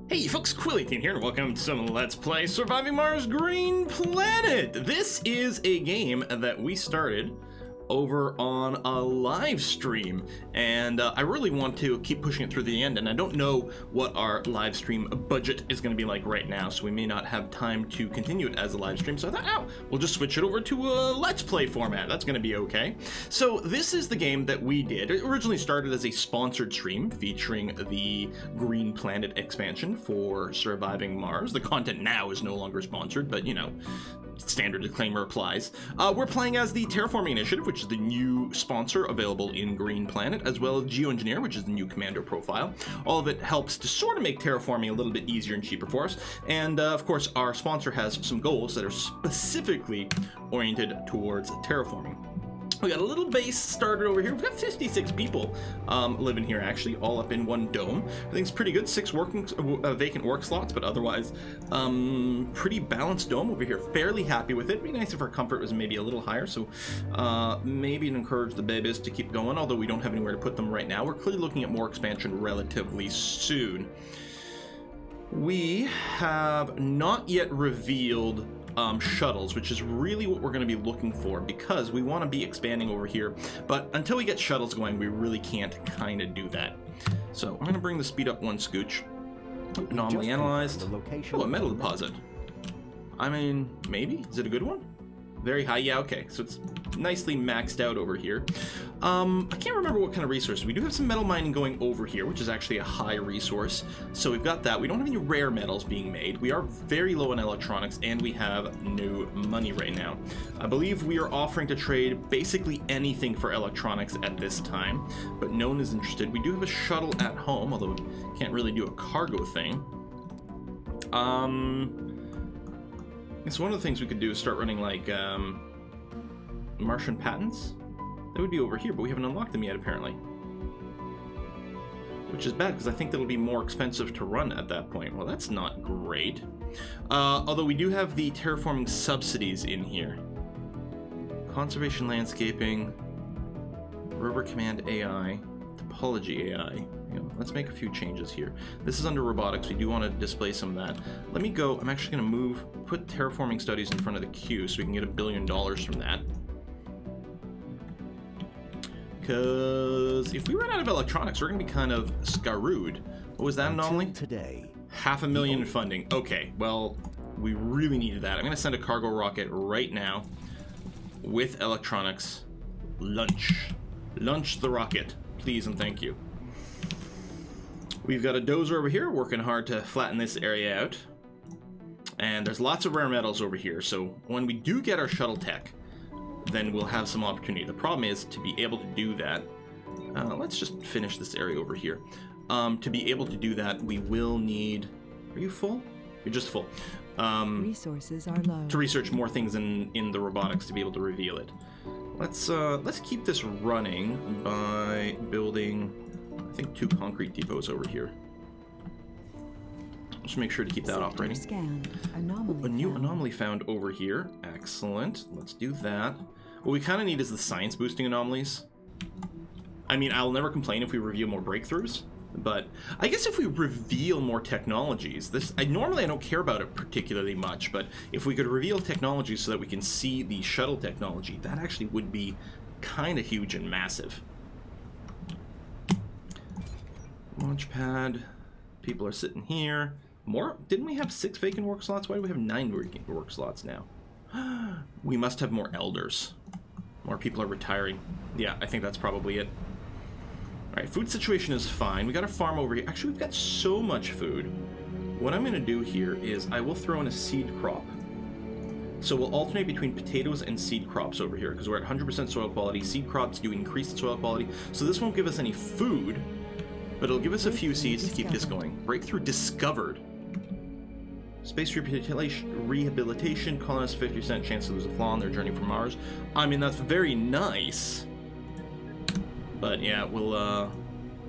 Hey folks, Quilly18 here, and welcome to some Let's Play Surviving Mars Green Planet! This is a game that we started over on a live stream, and I really want to keep pushing it through the end, and I don't know what our live stream budget is going to be like right now, so we may not have time to continue it as a live stream, so I thought, we'll just switch it over to a Let's Play format. That's going to be okay. So this is the game that we did. It originally started as a sponsored stream featuring the Green Planet expansion for Surviving Mars. The content now is no longer sponsored, but you know, standard disclaimer applies. We're playing as the Terraforming Initiative, which is the new sponsor available in Green Planet, as well as Geoengineer, which is the new commander profile. All of it helps to sort of make terraforming a little bit easier and cheaper for us. And of course, our sponsor has some goals that are specifically oriented towards terraforming. We got a little base started over here. We've got 56 people living here, actually, all up in one dome. Everything's pretty good. 6 vacant work slots, but otherwise, pretty balanced dome over here. Fairly happy with it. It'd be nice if our comfort was maybe a little higher, so maybe encourage the babies to keep going, although we don't have anywhere to put them right now. We're clearly looking at more expansion relatively soon. We have not yet revealed shuttles, which is really what we're going to be looking for, because we want to be expanding over here, but until we get shuttles going, we really can't kind of do that. So I'm going to bring the speed up one scooch. Anomaly analyzed. Oh, a metal deposit. I mean, maybe? Is it a good one? Very high. Yeah, okay. So it's nicely maxed out over here. I can't remember what kind of resource. We do have some metal mining going over here, which is actually a high resource. So we've got that. We don't have any rare metals being made. We are very low on electronics, and we have no money right now. I believe we are offering to trade basically anything for electronics at this time, but no one is interested. We do have a shuttle at home, although we can't really do a cargo thing. So one of the things we could do is start running like Martian patents. That would be over here, but we haven't unlocked them yet apparently. Which is bad, because I think that'll be more expensive to run at that point. Well, that's not great. Although we do have the Terraforming Subsidies in here. Conservation Landscaping, River Command AI, Topology AI. Let's make a few changes here. This is under robotics. We do want to display some of that. Let me go. I'm actually going to put terraforming studies in front of the queue so we can get $1 billion from that. Because if we run out of electronics, we're going to be kind of screwed. What was that, Anomaly? Today. $500,000 in funding. Okay, well, we really needed that. I'm going to send a cargo rocket right now with electronics. Launch the rocket, please and thank you. We've got a dozer over here working hard to flatten this area out. And there's lots of rare metals over here, so when we do get our shuttle tech, then we'll have some opportunity. The problem is, to be able to do that, let's just finish this area over here. To be able to do that, we will need... Are you full? You're just full. Resources are low. To research more things in the robotics to be able to reveal it. Let's keep this running by building... I think 2 concrete depots over here. Just make sure to keep that operating. Scan. A new anomaly found over here. Excellent. Let's do that. What we kind of need is the science boosting anomalies. I mean, I'll never complain if we reveal more breakthroughs, but I guess if we reveal more technologies, normally I don't care about it particularly much, but if we could reveal technologies so that we can see the shuttle technology, that actually would be kind of huge and massive. Launch pad. People are sitting here. More? Didn't we have 6 vacant work slots? Why do we have 9 vacant work slots now? We must have more elders. More people are retiring. Yeah, I think that's probably it. Alright, food situation is fine. We got a farm over here. Actually, we've got so much food. What I'm going to do here is I will throw in a seed crop. So we'll alternate between potatoes and seed crops over here, because we're at 100% soil quality. Seed crops do increase the soil quality. So this won't give us any food, but it'll give us a few seeds to keep this going. Breakthrough discovered. Space rehabilitation. Colonists 50% chance to lose a flaw on their journey from Mars. I mean, that's very nice. But yeah,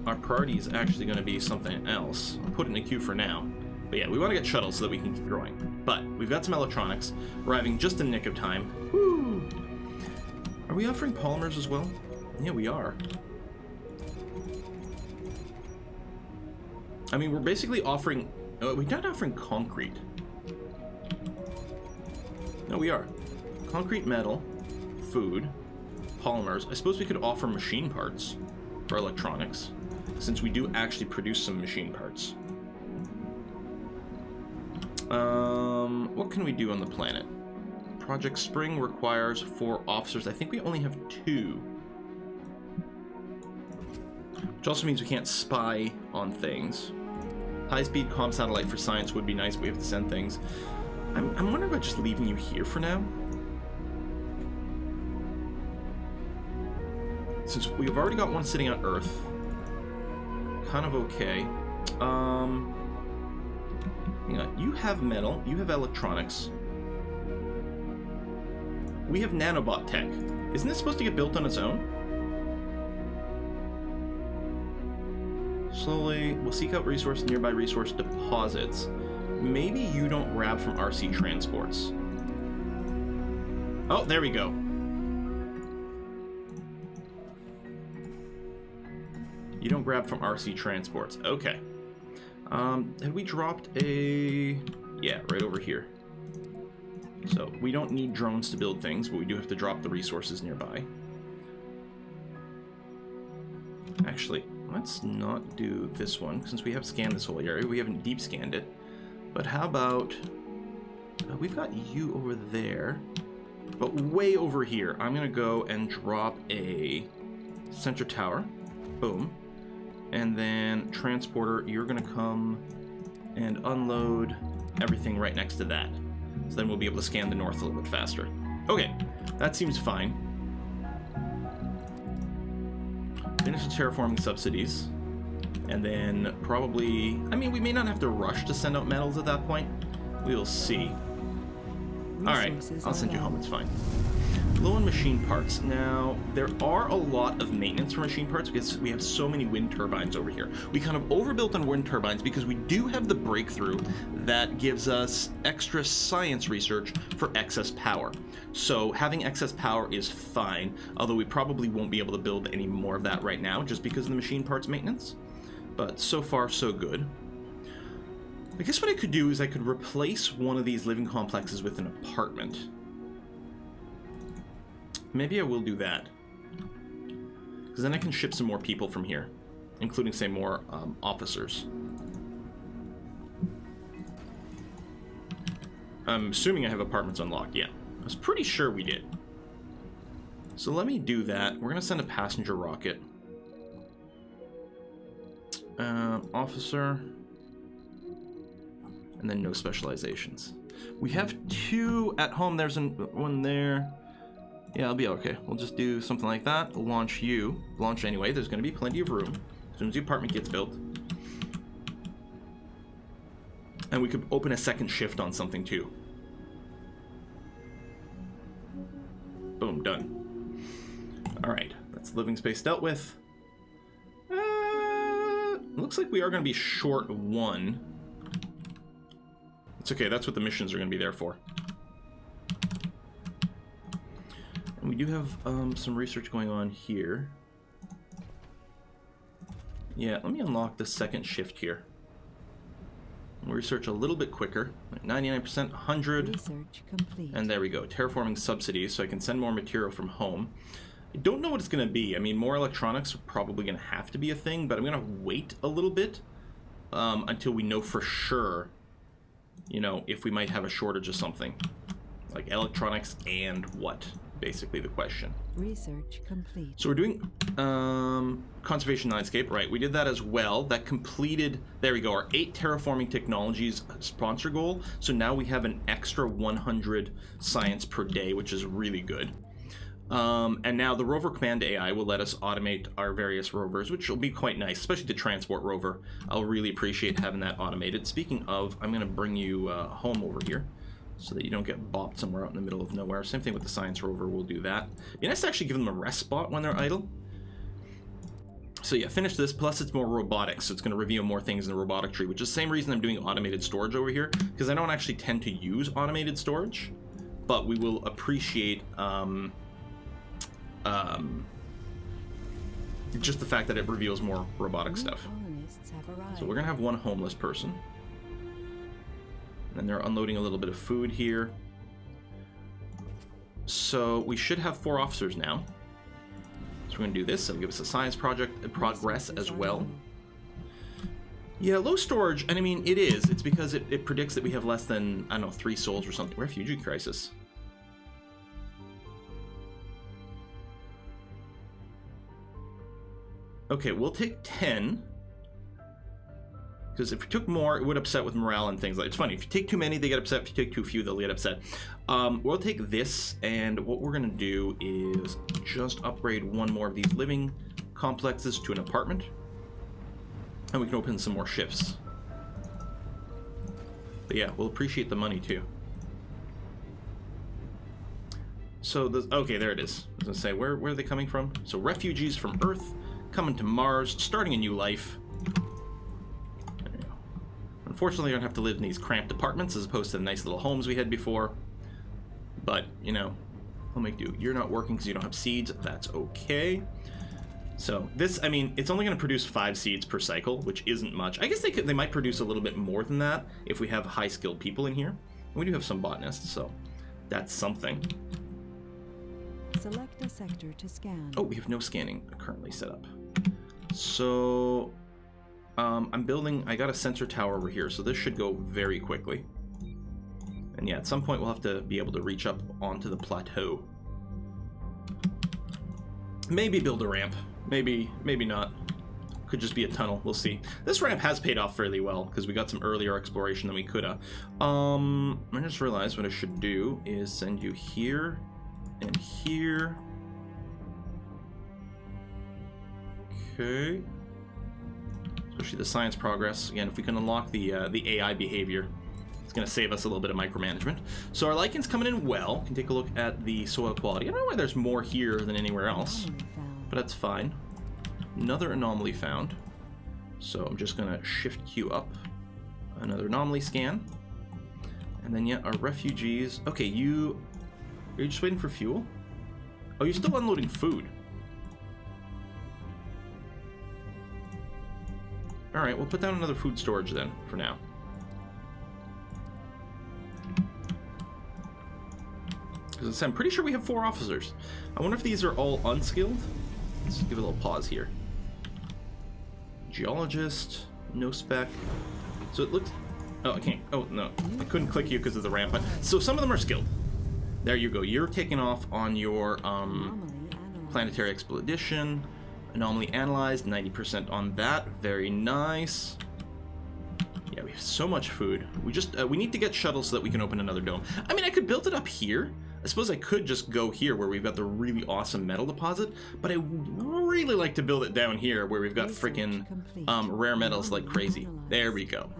our priority is actually going to be something else. I'll put it in a queue for now. But yeah, we want to get shuttles so that we can keep growing. But we've got some electronics arriving just in the nick of time. Woo! Are we offering polymers as well? Yeah, we are. I mean, we're basically offering Oh, we're not offering concrete. No, we are. Concrete, metal, food, polymers. I suppose we could offer machine parts for electronics, since we do actually produce some machine parts. What can we do on the planet? Project Spring requires 4 officers. I think we only have 2. Which also means we can't spy on things. High-speed comm satellite for science would be nice, but we have to send things. I'm wondering about just leaving you here for now. Since we've already got one sitting on Earth. Kind of okay. Hang on. You have metal. You have electronics. We have nanobot tech. Isn't this supposed to get built on its own? Slowly, we'll seek out nearby resource deposits. Maybe you don't grab from RC transports. Oh, there we go. You don't grab from RC transports. Okay. Had we dropped a... Yeah, right over here. So, we don't need drones to build things, but we do have to drop the resources nearby. Actually, let's not do this one, since we have scanned this whole area. We haven't deep scanned it. But how about... we've got you over there. But way over here, I'm going to go and drop a center tower. Boom. And then transporter, you're going to come and unload everything right next to that. So then we'll be able to scan the north a little bit faster. Okay, that seems fine. Finish the terraforming subsidies. And then probably... I mean, we may not have to rush to send out metals at that point. We will see. Alright, I'll send you home, it's fine. Low on machine parts. Now, there are a lot of maintenance for machine parts because we have so many wind turbines over here. We kind of overbuilt on wind turbines because we do have the breakthrough that gives us extra science research for excess power. So having excess power is fine, although we probably won't be able to build any more of that right now just because of the machine parts maintenance. But so far, so good. I guess what I could do is I could replace one of these living complexes with an apartment. Maybe I will do that. Because then I can ship some more people from here. Including, say, more officers. I'm assuming I have apartments unlocked. Yeah. I was pretty sure we did. So let me do that. We're going to send a passenger rocket. Officer. And then no specializations. We have 2 at home. There's one there. Yeah, I'll be okay. We'll just do something like that. Launch you. Launch anyway. There's going to be plenty of room as soon as the apartment gets built. And we could open a second shift on something too. Boom, done. Alright, that's living space dealt with. Looks like we are going to be short 1. It's okay, that's what the missions are going to be there for. And we do have some research going on here. Yeah, let me unlock the second shift here. We'll research a little bit quicker. 99%, 100. Research complete. And there we go. Terraforming subsidies, so I can send more material from home. I don't know what it's going to be. I mean, more electronics are probably going to have to be a thing, but I'm going to wait a little bit until we know for sure, you know, if we might have a shortage of something. Like electronics and what? Basically the question. Research complete. So we're doing conservation landscape, right? We did that as well. That completed, there we go, our 8 terraforming technologies sponsor goal. So now we have an extra 100 science per day, which is really good. And now the rover command AI will let us automate our various rovers, which will be quite nice, especially the transport rover. I'll really appreciate having that automated. Speaking of, I'm going to bring you home over here so that you don't get bopped somewhere out in the middle of nowhere. Same thing with the science rover, we'll do that. It'd be nice to actually give them a rest spot when they're idle. So yeah, finish this, plus it's more robotics, so it's going to reveal more things in the robotic tree, which is the same reason I'm doing automated storage over here, because I don't actually tend to use automated storage, but we will appreciate just the fact that it reveals more robotic stuff. So we're going to have 1 homeless person. And they're unloading a little bit of food here. So we should have 4 officers now. So we're going to do this. It'll give us a science project progress as well. Yeah, low storage, and I mean, it is. It's because it predicts that we have less than, I don't know, 3 souls or something. Refugee crisis. Okay, we'll take 10. Because if we took more, it would upset with morale and things like that. It's funny, if you take too many, they get upset. If you take too few, they'll get upset. We'll take this, and what we're going to do is just upgrade one more of these living complexes to an apartment. And we can open some more shifts. But yeah, we'll appreciate the money too. So, okay, there it is. I was going to say, where are they coming from? So, refugees from Earth coming to Mars, starting a new life. There you go. Unfortunately, I don't have to live in these cramped apartments as opposed to the nice little homes we had before. But, you know, we'll make do. You're not working because you don't have seeds. That's okay. So this, I mean, it's only going to produce 5 seeds per cycle, which isn't much. I guess they might produce a little bit more than that if we have high-skilled people in here. We do have some botanists, so that's something. Select a sector to scan. Oh, we have no scanning currently set up. So I'm building, I got a sensor tower over here, so this should go very quickly. And yeah, at some point we'll have to be able to reach up onto the plateau. Maybe build a ramp. Maybe not. Could just be a tunnel. We'll see. This ramp has paid off fairly well because we got some earlier exploration than we could have. I just realized what I should do is send you here and here. Okay. Especially the science progress. Again, if we can unlock the AI behavior, it's going to save us a little bit of micromanagement. So our lichens coming in well. Can take a look at the soil quality. I don't know why there's more here than anywhere else, but that's fine. Another anomaly found. So I'm just going to shift Q up. Another anomaly scan. And then, yeah, our refugees. Okay, are you just waiting for fuel? Oh, you're still unloading food. Alright, we'll put down another food storage then, for now. Because I'm pretty sure we have 4 officers. I wonder if these are all unskilled? Let's give a little pause here. Geologist, no spec. So it looks... Oh, I can't... Oh, no. I couldn't click you because of the ramp. So some of them are skilled. There you go. You're taking off on your planetary expedition. Anomaly analyzed, 90% on that. Very nice. Yeah, we have so much food. We need to get shuttles so that we can open another dome. I mean, I could build it up here. I suppose I could just go here where we've got the really awesome metal deposit, but I really like to build it down here where we've got freaking rare metals like crazy. There we go.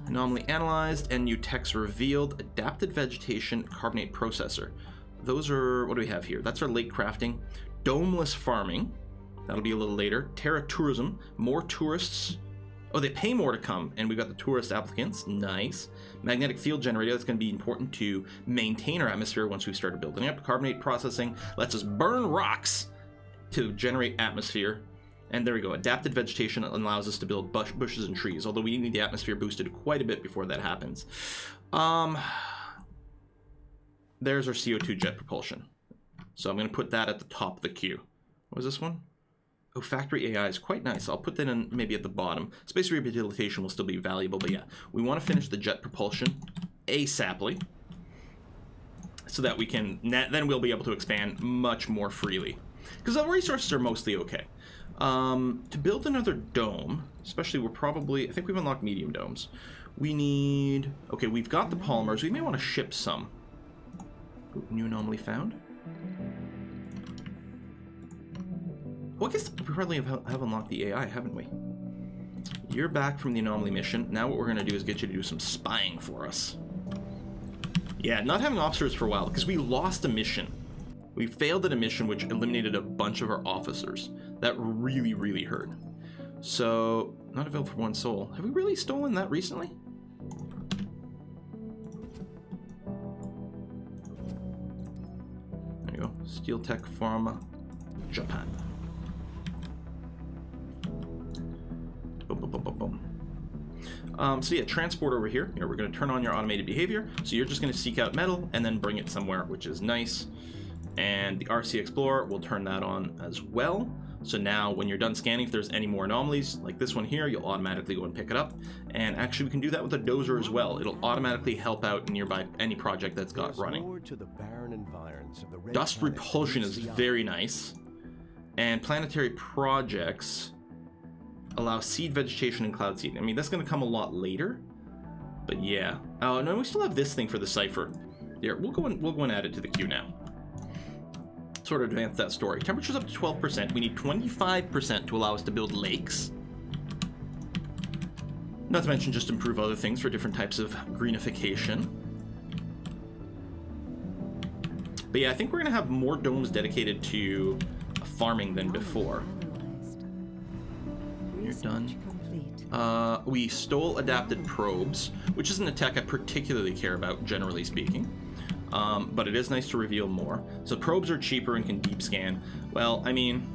Anomaly analyzed and new techs revealed. Adapted vegetation carbonate processor. Those are, what do we have here? That's our lake crafting. Domeless farming. That'll be a little later. Terra tourism. More tourists. Oh, they pay more to come, and we've got the tourist applicants. Nice. Magnetic field generator. That's going to be important to maintain our atmosphere once we start building up. Carbonate processing lets us burn rocks to generate atmosphere. And there we go. Adapted vegetation allows us to build bushes and trees, although we need the atmosphere boosted quite a bit before that happens. There's our CO2 jet propulsion. So I'm going to put that at the top of the queue. What was this one? Oh, factory AI is quite nice. I'll put that in maybe at the bottom. Space rehabilitation will still be valuable, but yeah. We want to finish the jet propulsion ASAPly so that we can... Then we'll be able to expand much more freely. Because the resources are mostly okay. To build another dome, especially we're probably... I think we've unlocked medium domes. We need... Okay, we've got the polymers. We may want to ship some. Ooh, new anomaly found. Well, I guess we probably have unlocked the AI, haven't we? You're back from the anomaly mission. Now what we're going to do is get you to do some spying for us. Yeah, not having officers for a while, because we lost a mission. We failed at a mission which eliminated a bunch of our officers. That really, really hurt. So, not available for 1 soul. Have we really stolen that recently? There you go. Steel Tech Pharma, Japan. Boom, boom, boom, boom, boom. So yeah, transport over here. Here, we're going to turn on your automated behavior. So you're just going to seek out metal and then bring it somewhere, which is nice. And the RC Explorer will turn that on as well. So now when you're done scanning, if there's any more anomalies, like this one here, you'll automatically go and pick it up. And actually, we can do that with a dozer as well. It'll automatically help out nearby any project that's got running. Dust repulsion is very nice. And planetary projects allow seed vegetation and cloud seed. I mean, that's going to come a lot later. But yeah. Oh, no, we still have this thing for the cipher. Here, we'll go and add it to the queue now. Sort of advance that story. Temperature's up to 12%. We need 25% to allow us to build lakes. Not to mention just improve other things for different types of greenification. But yeah, I think we're going to have more domes dedicated to farming than before. You're done. We stole adapted probes, which isn't a tech I particularly care about, generally speaking. But it is nice to reveal more. So probes are cheaper and can deep scan. Well, I mean,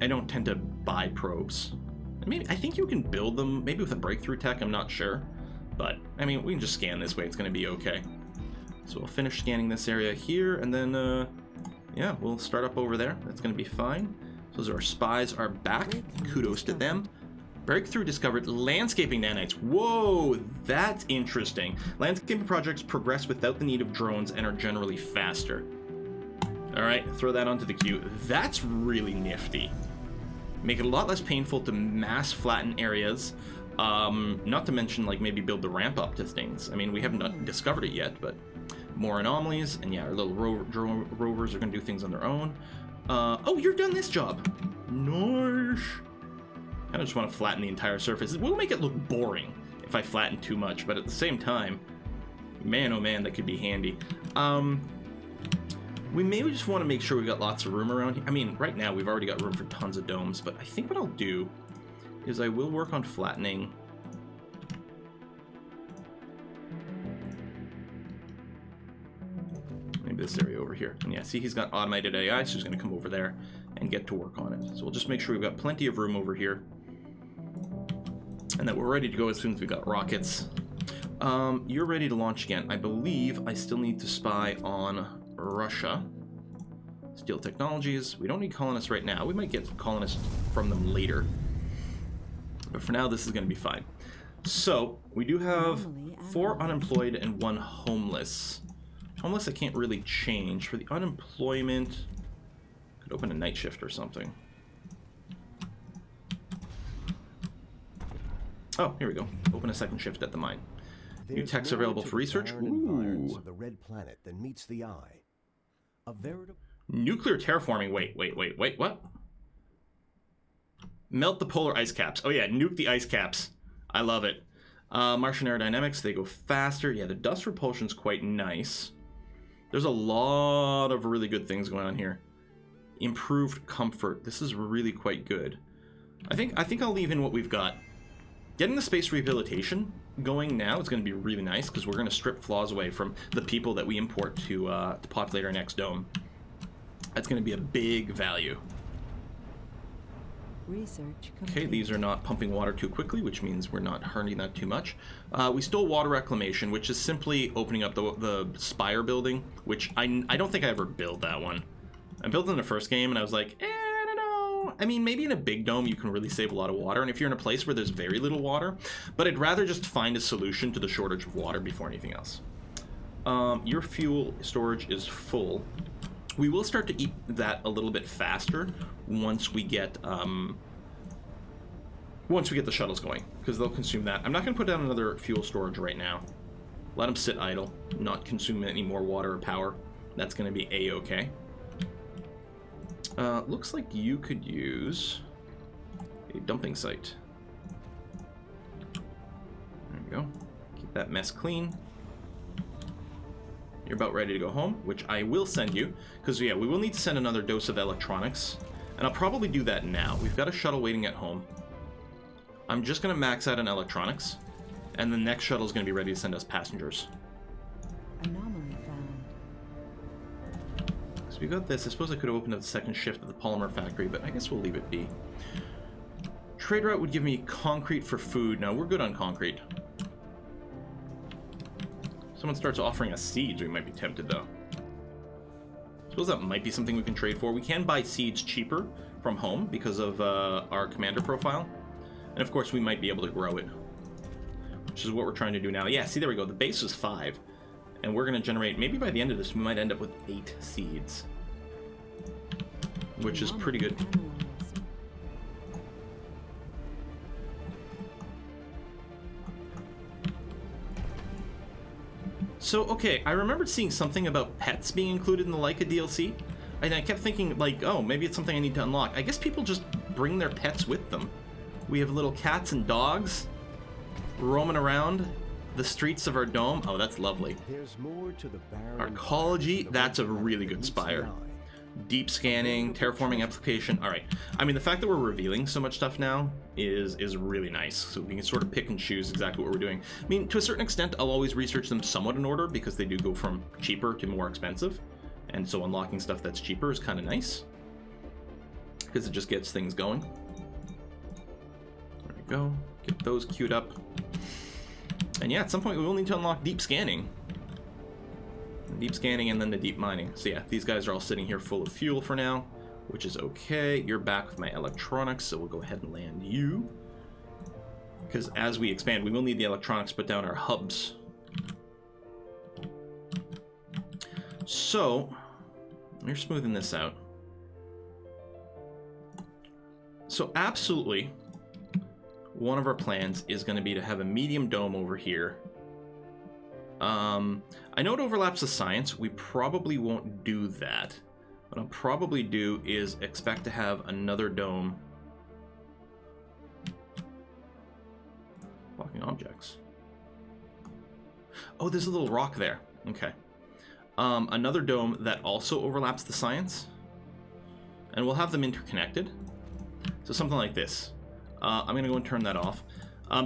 I don't tend to buy probes. I think you can build them, maybe with a breakthrough tech, I'm not sure. But, I mean, we can just scan this way, it's going to be okay. So we'll finish scanning this area here, and then, yeah, we'll start up over there. That's going to be fine. So our spies are back. Kudos to them. Breakthrough discovered landscaping nanites. Whoa, that's interesting. Landscaping projects progress without the need of drones and are generally faster. All right, throw that onto the queue. That's really nifty. Make it a lot less painful to mass flatten areas. Not to mention, like, maybe build the ramp up to things. I mean, we haven't discovered it yet, but more anomalies. And yeah, our little rovers are going to do things on their own. Oh, you're done this job. Nice. I just want to flatten the entire surface. It will make it look boring if I flatten too much, but at the same time, man, oh man, that could be handy. We maybe just want to make sure we've got lots of room around here. I mean, right now we've already got room for tons of domes, but I think what I'll do is I will work on flattening. Maybe this area over here. And yeah, see, he's got automated AI, so he's going to come over there and get to work on it. So we'll just make sure we've got plenty of room over here. And that we're ready to go as soon as we got rockets. You're ready to launch again. I believe I still need to spy on Russia. Steel Technologies. We don't need colonists right now. We might get colonists from them later. But for now, this is going to be fine. So, we do have 4 unemployed and 1 homeless. Homeless I can't really change. For the unemployment, could open a night shift or something. Oh, here we go. Open a second shift at the mine. New techs available for research. Ooh. Of the red planet that meets the eye. A veritable Nuclear terraforming. Wait, what? Melt the polar ice caps. Oh yeah, nuke the ice caps. I love it. Martian aerodynamics, they go faster. Yeah, the dust repulsion's quite nice. There's a lot of really good things going on here. Improved comfort. This is really quite good. I think I'll leave in what we've got. Getting the space rehabilitation going now is going to be really nice because we're going to strip flaws away from the people that we import to populate our next dome. That's going to be a big value. Research complete. Okay, these are not pumping water too quickly, which means we're not hurting that too much. We stole water reclamation, which is simply opening up the spire building, which I don't think I ever built that one. I built it in the first game, and I was like, I don't know. I mean, maybe in a big dome you can really save a lot of water, and if you're in a place where there's very little water, but I'd rather just find a solution to the shortage of water before anything else. Your fuel storage is full. We will start to eat that a little bit faster once we get the shuttles going, because they'll consume that. I'm not going to put down another fuel storage right now. Let them sit idle, not consume any more water or power. That's going to be a-okay. Looks like you could use a dumping site. There we go. Keep that mess clean. You're about ready to go home, which I will send you, because yeah, we will need to send another dose of electronics, and I'll probably do that now. We've got a shuttle waiting at home. I'm just going to max out on electronics, and the next shuttle is going to be ready to send us passengers. Anomaly found. So we got this. I suppose I could have opened up the second shift at the polymer factory, but I guess we'll leave it be. trade route would give me concrete for food. No, we're good on concrete. Someone starts offering us seeds, we might be tempted though. Suppose that might be something we can trade for. We can buy seeds cheaper from home because of our commander profile. And of course we might be able to grow it, which is what we're trying to do now. Yeah, see, there we go. The base was 5. And we're going to generate, maybe by the end of this, we might end up with 8 seeds. Which is pretty good. So, okay, I remembered seeing something about pets being included in the Leica DLC. And I kept thinking, like, oh, maybe it's something I need to unlock. I guess people just bring their pets with them. We have little cats and dogs roaming around the streets of our dome. Oh, that's lovely. There's more to the Arcology, that's a really good spire. Deep scanning, terraforming application. All right. I mean, the fact that we're revealing so much stuff now is really nice. So we can sort of pick and choose exactly what we're doing. I mean, to a certain extent, I'll always research them somewhat in order because they do go from cheaper to more expensive. And so unlocking stuff that's cheaper is kind of nice because it just gets things going. There we go. Get those queued up. And yeah, at some point we will need to unlock deep scanning. Deep scanning and then the deep mining. So yeah, these guys are all sitting here full of fuel for now, which is okay. You're back with my electronics, so we'll go ahead and land you. Because as we expand, we will need the electronics to put down our hubs. So, you're smoothing this out. So absolutely, one of our plans is going to be to have a medium dome over here. I know it overlaps the science. We probably won't do that. What I'll probably do is expect to have another dome. Blocking objects. Oh, there's a little rock there. Okay. Another dome that also overlaps the science. And we'll have them interconnected. So something like this. I'm going to go and turn that off.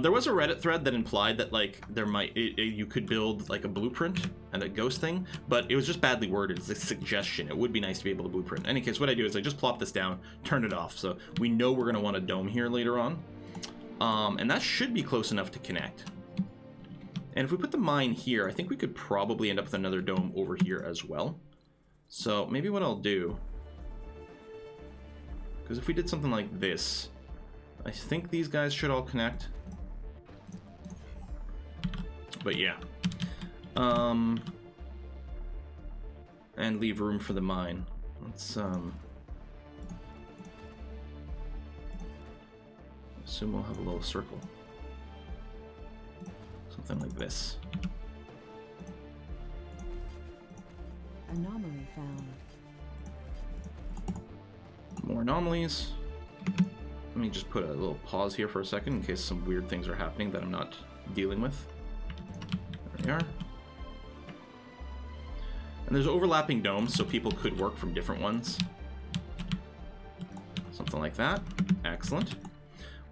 There was a Reddit thread that implied that like there might you could build like a blueprint and a ghost thing, but it was just badly worded. It's a suggestion. It would be nice to be able to blueprint. In any case, what I do is I just plop this down, turn it off, so we know we're going to want a dome here later on, and that should be close enough to connect. And if we put the mine here, I think we could probably end up with another dome over here as well. So maybe what I'll do, because if we did something like this, I think these guys should all connect. But yeah. And leave room for the mine. Let's assume we'll have a little circle. Something like this. Anomaly found. More anomalies. Let me just put a little pause here for a second in case some weird things are happening that I'm not dealing with. There we are. And there's overlapping domes, so people could work from different ones. Something like that. Excellent.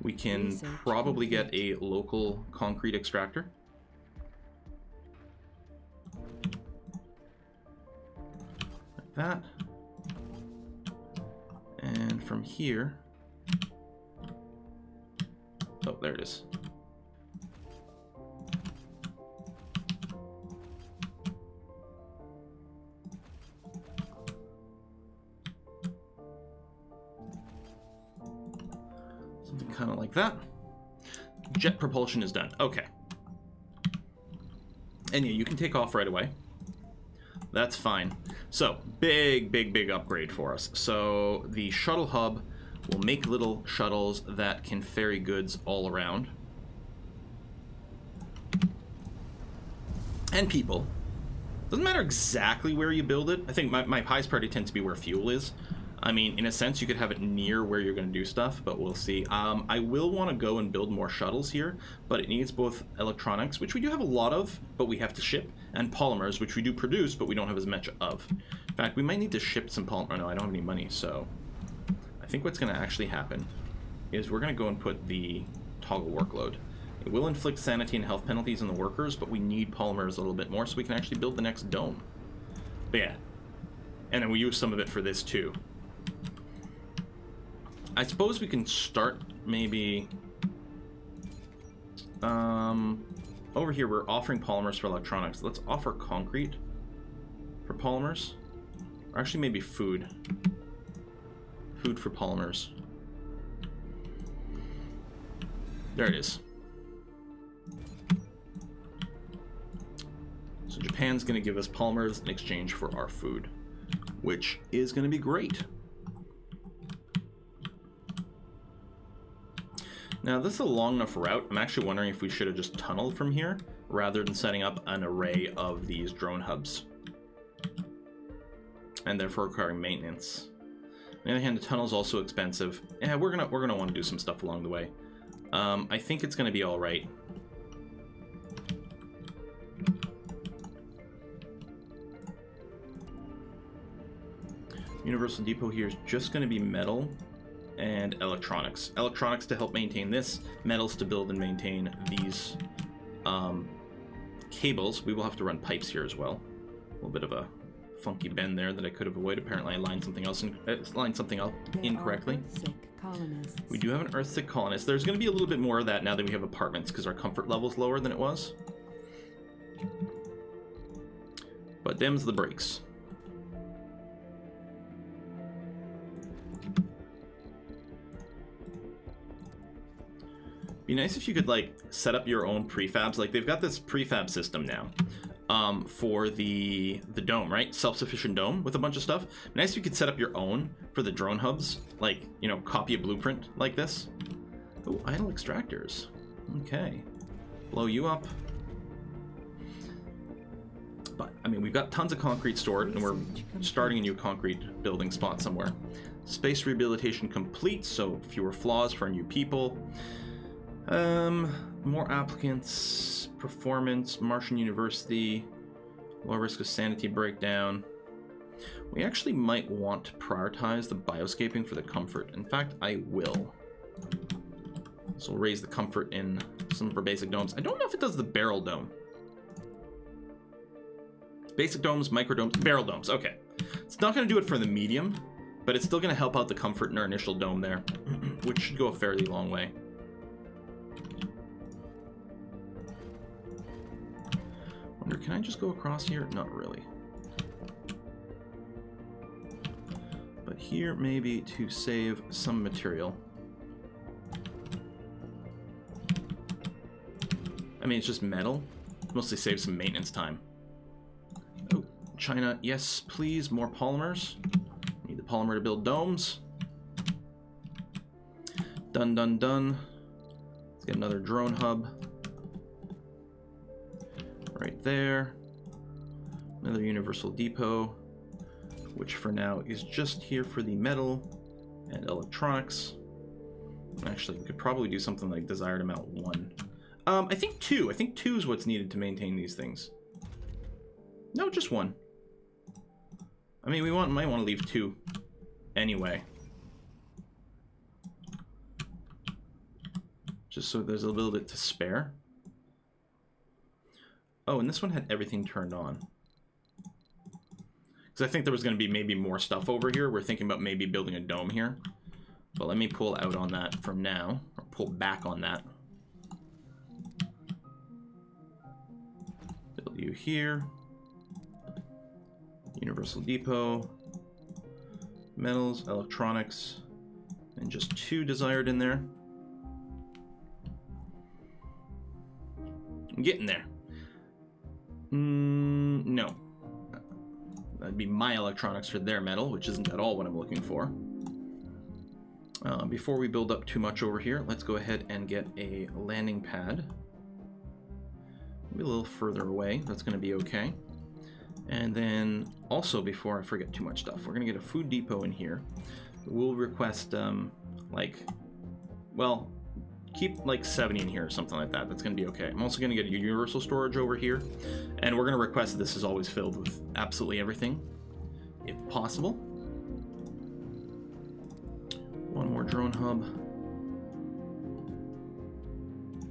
We can probably get a local concrete extractor. Like that. And from here... Oh, there it is. Something kind of like that. Jet propulsion is done. Okay. And yeah, you can take off right away. That's fine. So, big upgrade for us. So, the Shuttle Hub will make little shuttles that can ferry goods all around. And people. Doesn't matter exactly where you build it. I think my highest priority tends to be where fuel is. I mean, in a sense, you could have it near where you're going to do stuff, but we'll see. I will want to go and build more shuttles here, but it needs both electronics, which we do have a lot of, but we have to ship, and polymers, which we do produce, but we don't have as much of. In fact, we might need to ship some polymer. Oh, no, I don't have any money, so... I think what's going to actually happen is we're going to go and put the toggle workload. It will inflict sanity and health penalties on the workers, but we need polymers a little bit more so we can actually build the next dome. But yeah. And then we use some of it for this too. I suppose we can start maybe... over here, we're offering polymers for electronics. Let's offer concrete for polymers. Or actually, maybe food. Food for polymers. There it is. So Japan's going to give us polymers in exchange for our food, which is going to be great. Now, this is a long enough route. I'm actually wondering if we should have just tunneled from here rather than setting up an array of these drone hubs, and therefore requiring maintenance. On the other hand, the tunnel's also expensive. Yeah, we're gonna want to do some stuff along the way. I think it's gonna be all right. Universal Depot here is just gonna be metal and electronics. Electronics to help maintain this, metals to build and maintain these cables. We will have to run pipes here as well. A little bit of a funky bend there that I could have avoided. Apparently I lined something else up incorrectly. We do have an Earth-sick colonist. There's going to be a little bit more of that now that we have apartments because our comfort level's lower than it was. But them's the breaks. Be nice if you could like set up your own prefabs. Like they've got this prefab system now for the dome, right? Self-sufficient dome with a bunch of stuff. Nice if you could set up your own for the drone hubs. Like, you know, copy a blueprint like this. Oh, idle extractors. Okay. Blow you up. But, I mean, we've got tons of concrete stored, and we're starting a new concrete building spot somewhere. Space rehabilitation complete, so fewer flaws for new people. More applicants, performance, Martian University, low risk of sanity breakdown. We actually might want to prioritize the bioscaping for the comfort. In fact, I will. So we'll raise the comfort in some of our basic domes. I don't know if it does the barrel dome. Basic domes, micro domes, barrel domes. Okay. It's not going to do it for the medium, but it's still going to help out the comfort in our initial dome there, which should go a fairly long way. Wonder, can I just go across here? Not really. But here, maybe to save some material. I mean, it's just metal. Mostly save some maintenance time. Oh, China, yes, please, more polymers. Need the polymer to build domes. Done, done, done. Let's get another drone hub. Right there. Another universal depot, which for now is just here for the metal and electronics. Actually, we could probably do something like desired amount 1. I think 2. I think 2 is what's needed to maintain these things. No, just 1. I mean, we might want to leave 2 anyway. Just so there's a little bit to spare. Oh, and this one had everything turned on. Because I think there was going to be maybe more stuff over here. We're thinking about maybe building a dome here. But let me pull out on that from now. Or pull back on that. Build you here. Universal depot. Metals, electronics. And just 2 desired in there. I'm getting there. No. That'd be my electronics for their metal, which isn't at all what I'm looking for. Before we build up too much over here, let's go ahead and get a landing pad. Maybe a little further away. That's going to be okay. And then also, before I forget too much stuff, we're going to get a food depot in here. We'll request, well, keep like 70 in here or something like that. That's going to be okay. I'm also going to get a universal storage over here. And we're going to request that this is always filled with absolutely everything, if possible. One more drone hub.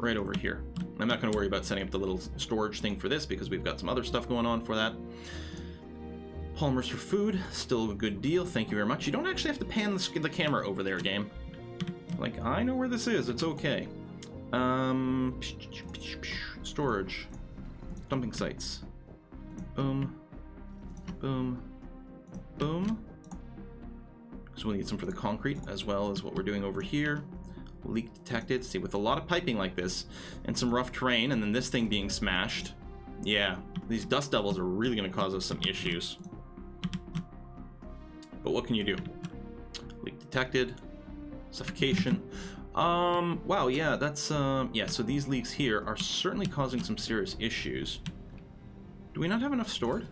Right over here. I'm not going to worry about setting up the little storage thing for this because we've got some other stuff going on for that. Polymers for food. Still a good deal. Thank you very much. You don't actually have to pan the camera over there, game. Like, I know where this is. It's okay. Storage. Dumping sites. Boom. Boom. Boom. So we'll need some for the concrete, as well as what we're doing over here. Leak detected. See, with a lot of piping like this, and some rough terrain, and then this thing being smashed, yeah, these dust devils are really going to cause us some issues. But what can you do? Leak detected. Suffocation. Wow, yeah, that's, yeah, so these leaks here are certainly causing some serious issues. Do we not have enough stored?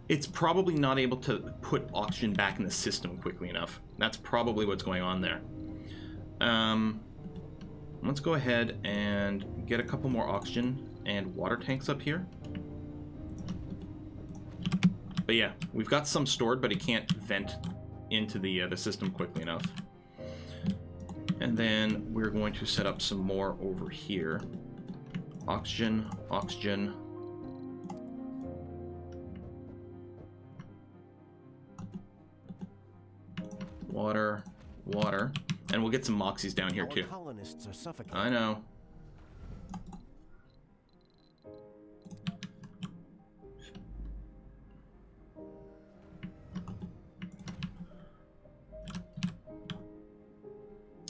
It's probably not able to put oxygen back in the system quickly enough. That's probably what's going on there. Let's go ahead and get a couple more oxygen and water tanks up here. But yeah, we've got some stored, but it can't vent into the system quickly enough. And then we're going to set up some more over here. Oxygen, oxygen. Water, water. And we'll get some moxies down here too. Colonists are suffocating. I know.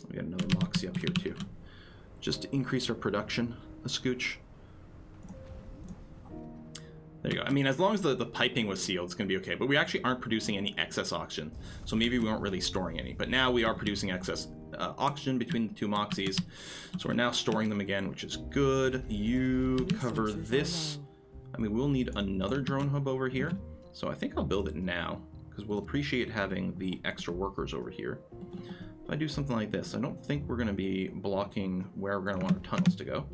We got another moxie up here too. Just to increase our production a scooch. There you go. I mean, as long as the piping was sealed, it's going to be okay. But we actually aren't producing any excess oxygen. So maybe we weren't really storing any. But now we are producing excess oxygen between the two moxies. So we're now storing them again, which is good. You cover this. I mean, we'll need another drone hub over here. So I think I'll build it now, because we'll appreciate having the extra workers over here. If I do something like this, I don't think we're going to be blocking where we're going to want our tunnels to go.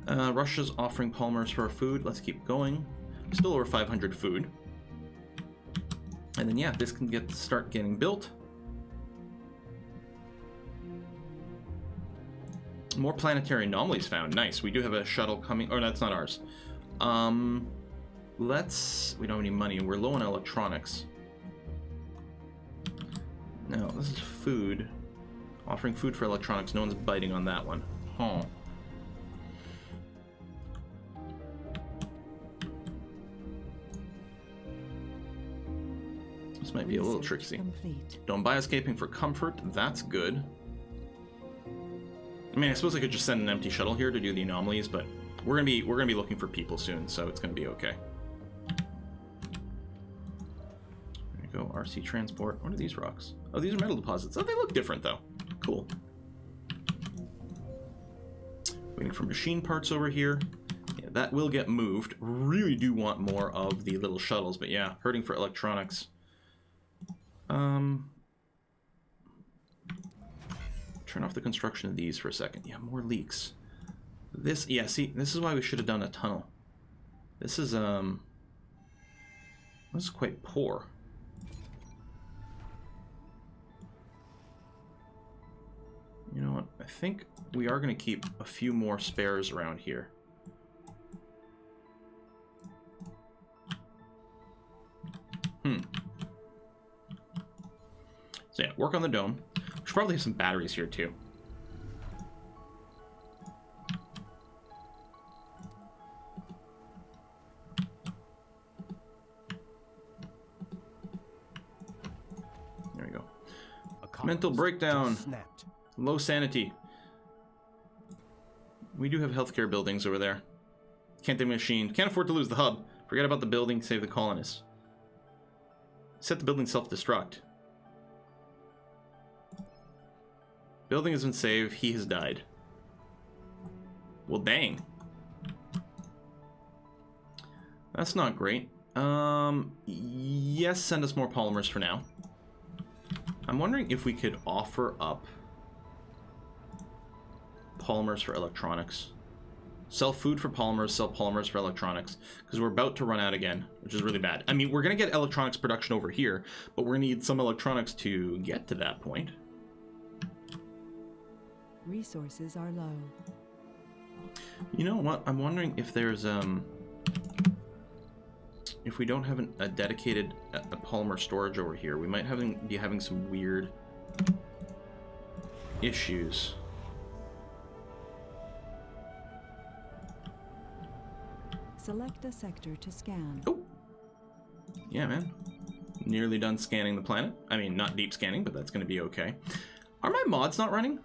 Russia's offering polymers for our food. Let's keep going. Still over 500 food. And then yeah, this can start getting built. More planetary anomalies found. Nice. We do have a shuttle coming. Oh, that's not ours. We don't have any money. We're low on electronics. No, this is food. Offering food for electronics. No one's biting on that one. Huh. This might be a little tricksy. Don't buy escaping for comfort. That's good. I mean, I suppose I could just send an empty shuttle here to do the anomalies, but we're gonna be looking for people soon, so it's gonna be okay. There you go. RC transport. What are these rocks? Oh, these are metal deposits. Oh, they look different though. Cool. Waiting for machine parts over here. Yeah, that will get moved. Really do want more of the little shuttles, but yeah, hurting for electronics. Turn off the construction of these for a second. Yeah, more leaks. This, yeah, see, this is why we should have done a tunnel. This is quite poor. You know what? I think we are going to keep a few more spares around here. So yeah, work on the dome. We should probably have some batteries here too. There we go. Mental breakdown. Snapped. Low sanity. We do have healthcare buildings over there. Can't take machine. Can't afford to lose the hub. Forget about the building. Save the colonists. Set the building self-destruct. Building has been saved. He has died. Well, dang. That's not great. Yes, send us more polymers for now. I'm wondering if we could offer up polymers for electronics. Sell food for polymers, sell polymers for electronics. Because we're about to run out again, which is really bad. I mean, we're going to get electronics production over here, but we're going to need some electronics to get to that point. Resources are low. You know what? I'm wondering if there's if we don't have a dedicated a polymer storage over here, we might be having some weird issues. Select a sector to scan. Oh! Yeah, man. Nearly done scanning the planet. I mean, not deep scanning, but that's going to be okay. Are my mods not running?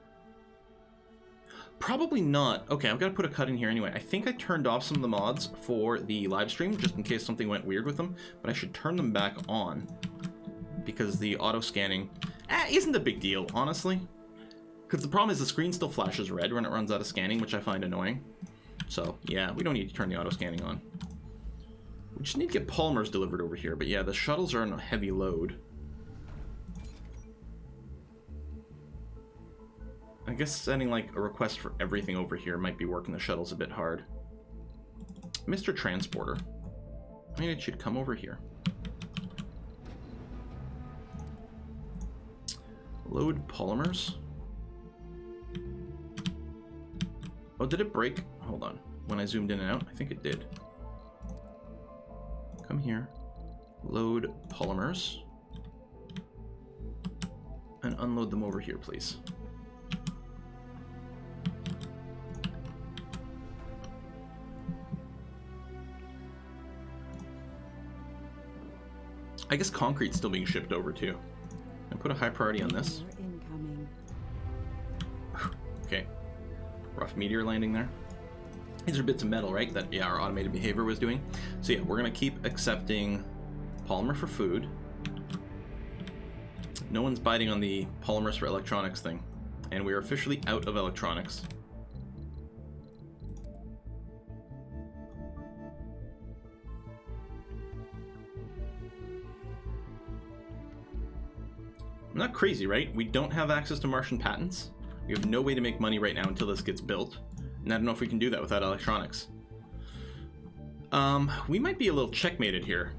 Probably not. Okay, I've got to put a cut in here anyway. I think I turned off some of the mods for the live stream, just in case something went weird with them, but I should turn them back on, because the auto-scanning isn't a big deal, honestly. Because the problem is the screen still flashes red when it runs out of scanning, which I find annoying. So, yeah, we don't need to turn the auto-scanning on. We just need to get polymers delivered over here, but yeah, the shuttles are on a heavy load. I guess sending like a request for everything over here might be working the shuttles a bit hard. Mr. Transporter. I mean, it should come over here. Load polymers. Oh, did it break? Hold on. When I zoomed in and out, I think it did. Come here. Load polymers. And unload them over here, please. I guess concrete's still being shipped over too. I put a high priority on this. Incoming. Okay. Rough meteor landing there. These are bits of metal, right? That, yeah, our automated behavior was doing. So yeah, we're gonna keep accepting polymer for food. No one's biting on the polymers for electronics thing. And we are officially out of electronics. Not crazy, right? We don't have access to Martian patents. We have no way to make money right now until this gets built. And I don't know if we can do that without electronics. We might be a little checkmated here.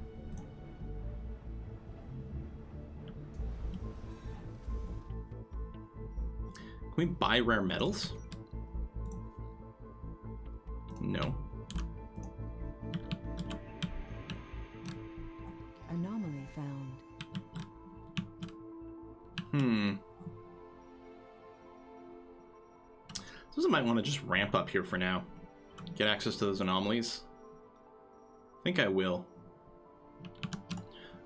Can we buy rare metals? No. Anomaly found. Suppose I might want to just ramp up here for now. Get access to those anomalies. I think I will.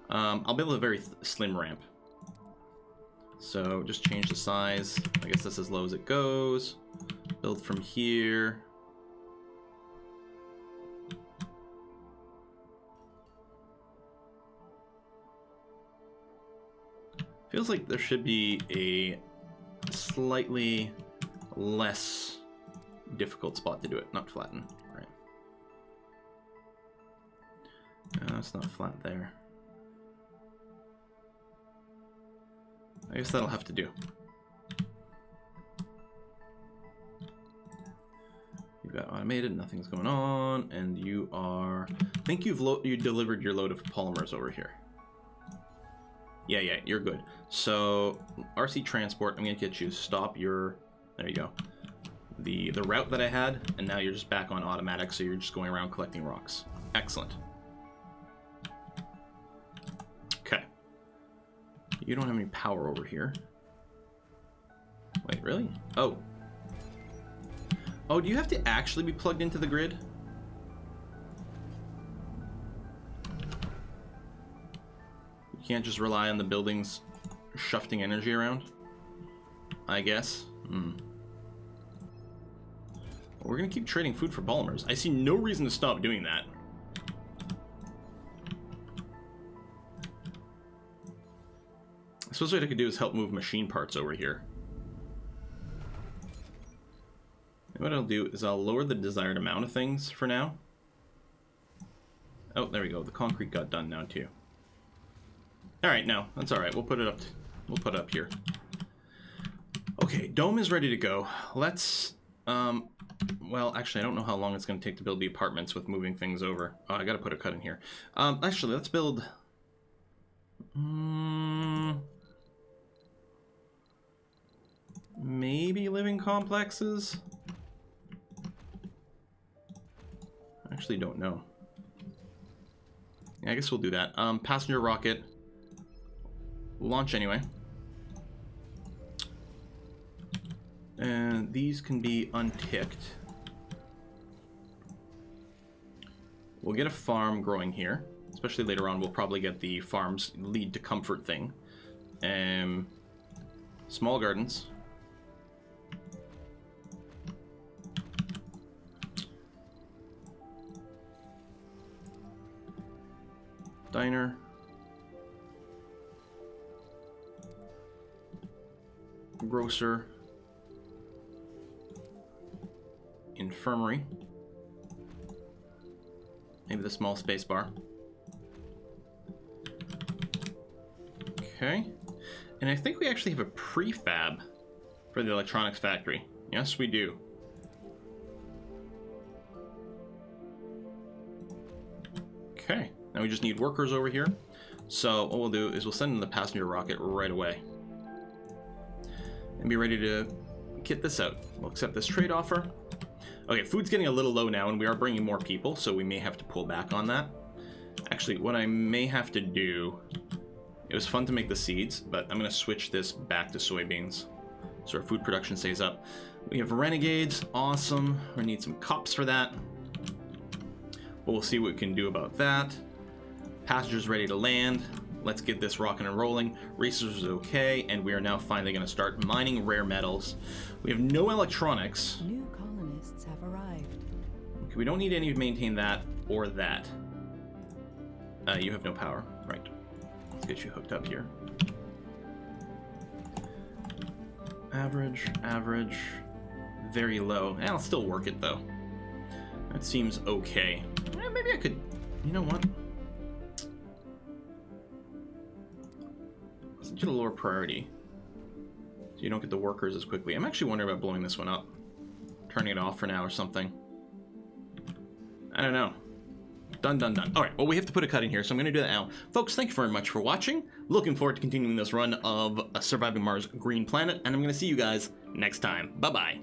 I'll build a very slim ramp. So just change the size. I guess that's as low as it goes. Build from here. Feels like there should be a slightly less difficult spot to do it, not flatten. Right. No, it's not flat there. I guess that'll have to do. You've got automated, nothing's going on, and you are... I think you delivered your load of polymers over here. Yeah, you're good. So, RC Transport, I'm going to get you to stop your... There you go. The route that I had, and now you're just back on automatic, so you're just going around collecting rocks. Excellent. Okay. You don't have any power over here. Wait, really? Oh. Oh, do you have to actually be plugged into the grid? You can't just rely on the buildings shifting energy around? I guess. We're gonna keep trading food for polymers. I see no reason to stop doing that. I suppose what I could do is help move machine parts over here. And what I'll do is I'll lower the desired amount of things for now. Oh, there we go. The concrete got done now too. All right, no, that's all right. We'll put it up. We'll put it up here. Okay, dome is ready to go. Let's. Well, actually, I don't know how long it's going to take to build the apartments with moving things over. Oh, I got to put a cut in here. Actually, let's build. Maybe living complexes? I actually don't know. Yeah, I guess we'll do that. Passenger rocket. Launch anyway. And these can be unticked. We'll get a farm growing here. Especially later on, we'll probably get the farms lead to comfort thing. Small gardens. Diner. Grocer. Infirmary. Maybe the small space bar. Okay. And I think we actually have a prefab for the electronics factory. Yes, we do. Okay. Now we just need workers over here. So what we'll do is we'll send in the passenger rocket right away. And be ready to kit this out. We'll accept this trade offer. Okay, food's getting a little low now, and we are bringing more people, so we may have to pull back on that. Actually, what I may have to do... It was fun to make the seeds, but I'm going to switch this back to soybeans so our food production stays up. We have renegades. Awesome. We need some cops for that. But we'll see what we can do about that. Passengers ready to land. Let's get this rocking and rolling. Resources okay, and we are now finally going to start mining rare metals. We have no electronics. New colonists have arrived. Okay, we don't need any to maintain that or that. You have no power. Right. Let's get you hooked up here. Average, average, very low. I'll still work it though. That seems okay. Maybe I could, you know what? Let's get a lower priority so you don't get the workers as quickly. I'm actually wondering about blowing this one up. Turning it off for now or something. I don't know. Done, done, done. All right, well, we have to put a cut in here, so I'm going to do that now. Folks, thank you very much for watching. Looking forward to continuing this run of Surviving Mars Green Planet, and I'm going to see you guys next time. Bye-bye.